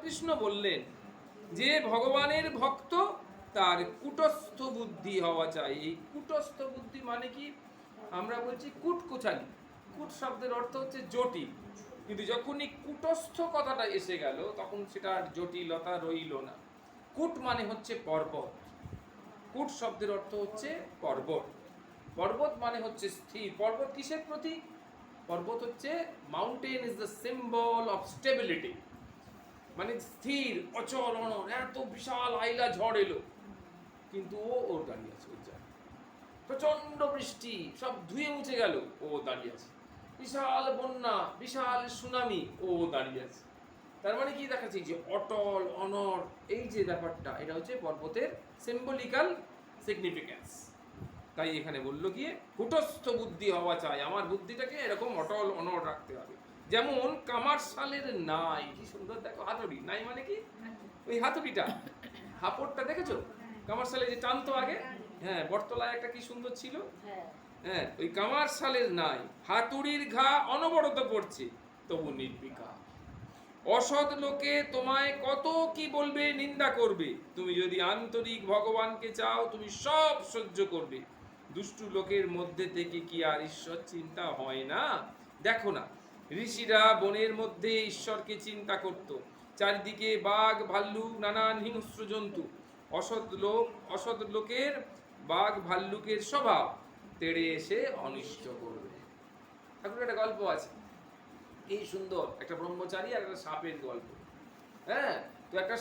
কৃষ্ণ বললেন যে ভগবানের ভক্ত তার কুটস্থ বুদ্ধি হওয়া চাই। এই কুটস্থ বুদ্ধি মানে কি? আমরা বলছি কুটকুচালি। কুট শব্দের অর্থ হচ্ছে জটিল, কিন্তু যখনই কুটস্থ কথাটা এসে গেল তখন সেটার জটিলতা রইল না। কুট মানে হচ্ছে পর্বত। কুট শব্দের অর্থ হচ্ছে পর্বত। পর্বত মানে হচ্ছে স্থির। পর্বত কিসের প্রতীক? পর্বত হচ্ছে, mountain is the symbol of stability, মানে স্থির, অচল, অনড়। এত বিশাল আইলা ঝড় এলো, কিন্তু ওর দাঁড়িয়ে আছে ওর জায়গায়। প্রচন্ড বৃষ্টি, সব ধুয়ে মুছে গেল, ও দাঁড়িয়ে আছে। বিশাল বন্যা, বিশাল সুনামি, ও দাঁড়িয়ে আছে। তার মানে কি দেখাচ্ছে? যে অটল, অনড়, এই যে ব্যাপারটা, এটা হচ্ছে পর্বতের সিম্বলিক্যাল সিগনিফিক্যান্স। তাই এখানে বললো গিয়ে কুটস্থ বুদ্ধি হওয়া চাই, আমার বুদ্ধিটাকে এরকম অটল, অনড় রাখতে হবে। যেমন কামারশালের নাই, কি সুন্দর দেখো, হাতুড়ি। নাই মানে কি? ওই হাতুড়িটা, হাপড়টা দেখেছো? কামারশালে যে টানতো আগে, হ্যাঁ, বটতলায় একটা কি সুন্দর ছিল। হ্যাঁ, ওই কামারশালের নাই, হাতুড়ির ঘা অনবরত পড়ছে, তবু নির্বিকার। অসৎ লোকে তোমায় কত কি বলবে, নিন্দা করবে, তুমি যদি আন্তরিক ভগবানকে চাও তুমি সব সহ্য করবে। দুষ্টু লোকের মধ্যে থেকে কি আর ঈশ্বর চিন্তা হয় না? দেখো না, ঋষিরা বনের মধ্যে ঈশ্বরকে চিন্তা করত। চারিদিকে বাঘ, ভাল্লুক, নানান হিংস্র জন্তু। অসৎ লোকের বাঘ ভাল্লুকের স্বভাব, তেড়ে এসে অনিষ্ট করবে। ঠাকুরের একটা গল্প আছে, এই সুন্দর, একটা ব্রহ্মচারী আর একটা সাপের গল্প। হ্যাঁ, তো একটা